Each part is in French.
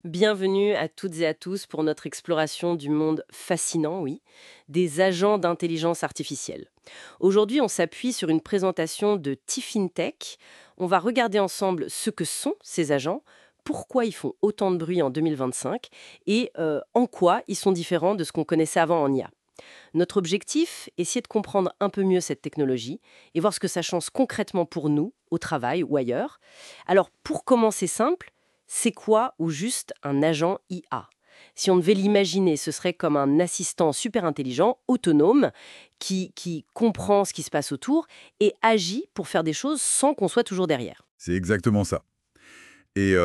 Bienvenue à toutes et à tous pour notre exploration du monde fascinant, oui, des agents d'intelligence artificielle. Aujourd'hui, on s'appuie sur une présentation de TIFINTech. On va regarder ensemble ce que sont ces agents, pourquoi ils font autant de bruit en 2025 et en quoi ils sont différents de ce qu'on connaissait avant en IA. Notre objectif, essayer de comprendre un peu mieux cette technologie et voir ce que ça change concrètement pour nous, au travail ou ailleurs. Alors, pour commencer simple, c'est quoi ou juste un agent IA? Si on devait l'imaginer, ce serait comme un assistant super intelligent, autonome, qui comprend ce qui se passe autour et agit pour faire des choses sans qu'on soit toujours derrière. C'est exactement ça. Et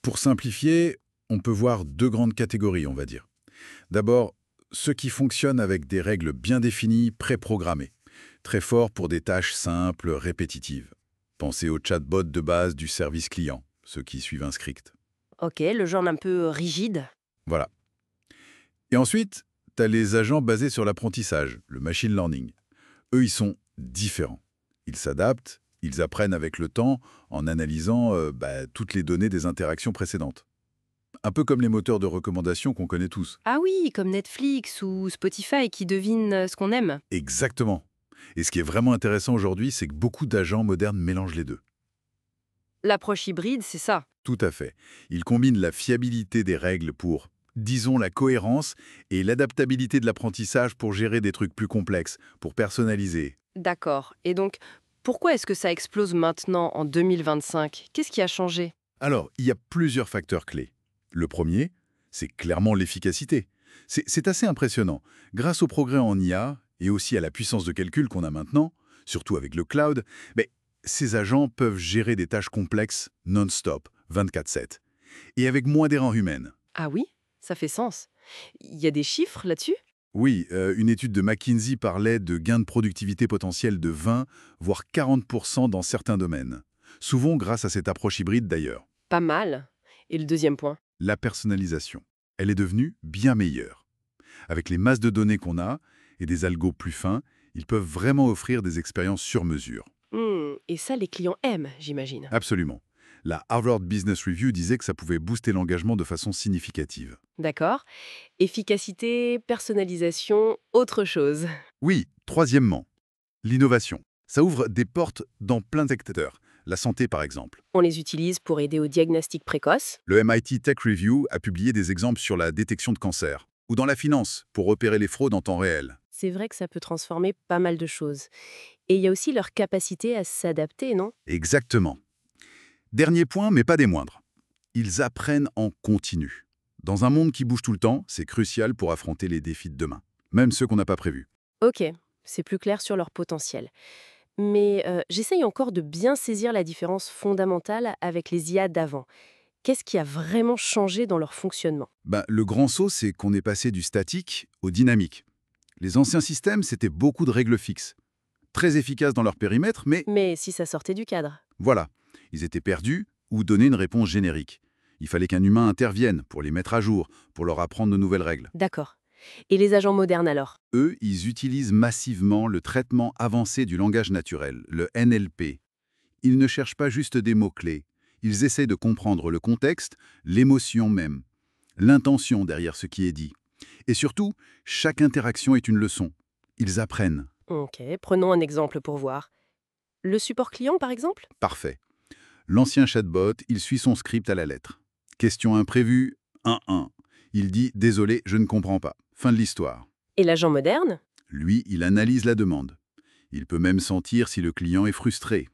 pour simplifier, on peut voir deux grandes catégories, on va dire. D'abord, ceux qui fonctionnent avec des règles bien définies, préprogrammées. Très forts pour des tâches simples, répétitives. Pensez aux chatbots de base du service client, ceux qui suivent un script. Ok, le genre un peu rigide. Voilà. Et ensuite, tu as les agents basés sur l'apprentissage, le machine learning. Eux, ils sont différents. Ils s'adaptent, ils apprennent avec le temps en analysant toutes les données des interactions précédentes. Un peu comme les moteurs de recommandation qu'on connaît tous. Ah oui, comme Netflix ou Spotify qui devinent ce qu'on aime. Exactement. Et ce qui est vraiment intéressant aujourd'hui, c'est que beaucoup d'agents modernes mélangent les deux. L'approche hybride, c'est ça. Tout à fait. Ils combinent la fiabilité des règles pour, disons, la cohérence et l'adaptabilité de l'apprentissage pour gérer des trucs plus complexes, pour personnaliser. D'accord. Et donc, pourquoi est-ce que ça explose maintenant, en 2025? Qu'est-ce qui a changé? Alors, il y a plusieurs facteurs clés. Le premier, c'est clairement l'efficacité. C'est assez impressionnant. Grâce au progrès en IA et aussi à la puissance de calcul qu'on a maintenant, surtout avec le cloud, mais ces agents peuvent gérer des tâches complexes non-stop, 24/7, et avec moins d'erreurs humaines. Ah oui, ça fait sens. Il y a des chiffres là-dessus? Oui, une étude de McKinsey parlait de gains de productivité potentiels de 20, voire 40% dans certains domaines. Souvent grâce à cette approche hybride d'ailleurs. Pas mal. Et le deuxième point? La personnalisation. Elle est devenue bien meilleure. Avec les masses de données qu'on a et des algos plus fins, ils peuvent vraiment offrir des expériences sur mesure. Et ça, les clients aiment, j'imagine. Absolument. La Harvard Business Review disait que ça pouvait booster l'engagement de façon significative. D'accord. Efficacité, personnalisation, autre chose. Oui, troisièmement, l'innovation. Ça ouvre des portes dans plein de secteurs. La santé, par exemple. On les utilise pour aider au diagnostic précoce. Le MIT Tech Review a publié des exemples sur la détection de cancer. Ou dans la finance, pour repérer les fraudes en temps réel. C'est vrai que ça peut transformer pas mal de choses. Et il y a aussi leur capacité à s'adapter, non? Exactement. Dernier point, mais pas des moindres. Ils apprennent en continu. Dans un monde qui bouge tout le temps, c'est crucial pour affronter les défis de demain, même ceux qu'on n'a pas prévus. Ok, c'est plus clair sur leur potentiel. Mais j'essaye encore de bien saisir la différence fondamentale avec les IA d'avant. Qu'est-ce qui a vraiment changé dans leur fonctionnement? Le grand saut, c'est qu'on est passé du statique au dynamique. Les anciens systèmes, c'était beaucoup de règles fixes, très efficaces dans leur périmètre, mais Mais si ça sortait du cadre. voilà, ils étaient perdus ou donnaient une réponse générique. Il fallait qu'un humain intervienne pour les mettre à jour, pour leur apprendre de nouvelles règles. D'accord. Et les agents modernes alors? Eux, ils utilisent massivement le traitement avancé du langage naturel, le NLP. Ils ne cherchent pas juste des mots-clés. Ils essaient de comprendre le contexte, l'émotion même, l'intention derrière ce qui est dit. Et surtout, chaque interaction est une leçon. Ils apprennent. Ok, prenons un exemple pour voir. Le support client par exemple? Parfait. L'ancien chatbot, il suit son script à la lettre. Question imprévue, 1-1. Il dit «Désolé, je ne comprends pas». Fin de l'histoire. Et l'agent moderne? Lui, il analyse la demande. Il peut même sentir si le client est frustré.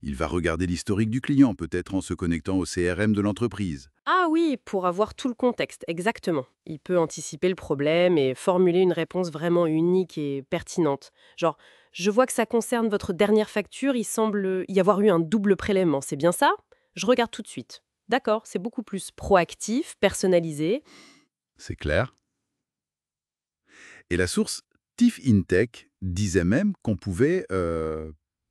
Il va regarder l'historique du client, peut-être en se connectant au CRM de l'entreprise. Ah oui, pour avoir tout le contexte, exactement. Il peut anticiper le problème et formuler une réponse vraiment unique et pertinente. Genre, je vois que ça concerne votre dernière facture, il semble y avoir eu un double prélèvement, c'est bien ça? Je regarde tout de suite. D'accord, c'est beaucoup plus proactif, personnalisé. C'est clair. Et la source, TIFF InTech, disait même qu'on pouvait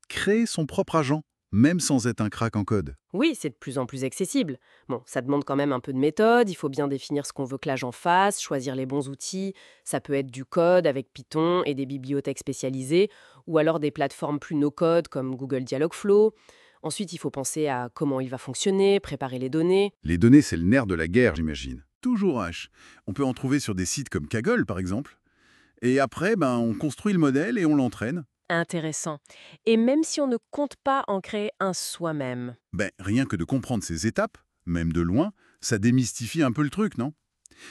créer son propre agent, même sans être un crack en code. Oui, c'est de plus en plus accessible. Bon, ça demande quand même un peu de méthode, il faut bien définir ce qu'on veut que l'agent fasse, choisir les bons outils. Ça peut être du code avec Python et des bibliothèques spécialisées, ou alors des plateformes plus no-code comme Google Dialogflow. Ensuite, il faut penser à comment il va fonctionner, préparer les données. Les données, c'est le nerf de la guerre, j'imagine. Toujours H. On peut en trouver sur des sites comme Kaggle, par exemple. Et après, on construit le modèle et on l'entraîne. Intéressant. Et même si on ne compte pas en créer un soi-même. Rien que de comprendre ces étapes, même de loin, ça démystifie un peu le truc, non?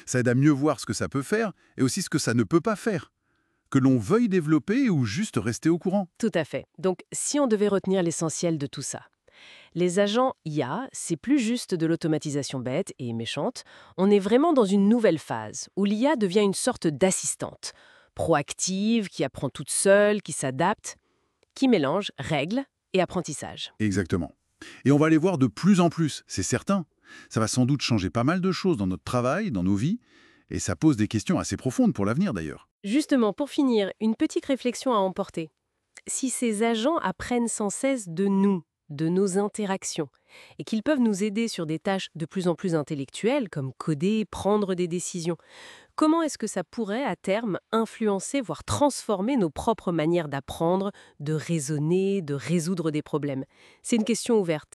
Ça aide à mieux voir ce que ça peut faire et aussi ce que ça ne peut pas faire. Que l'on veuille développer ou juste rester au courant. Tout à fait. Donc, si on devait retenir l'essentiel de tout ça, les agents IA, c'est plus juste de l'automatisation bête et méchante. On est vraiment dans une nouvelle phase où l'IA devient une sorte d'assistante, proactive, qui apprend toute seule, qui s'adapte, qui mélange règles et apprentissage. Exactement. Et on va les voir de plus en plus, c'est certain. Ça va sans doute changer pas mal de choses dans notre travail, dans nos vies, et ça pose des questions assez profondes pour l'avenir d'ailleurs. Justement, pour finir, une petite réflexion à emporter. Si ces agents apprennent sans cesse de nous, de nos interactions, et qu'ils peuvent nous aider sur des tâches de plus en plus intellectuelles, comme coder, prendre des décisions, comment est-ce que ça pourrait, à terme, influencer, voire transformer nos propres manières d'apprendre, de raisonner, de résoudre des problèmes? C'est une question ouverte.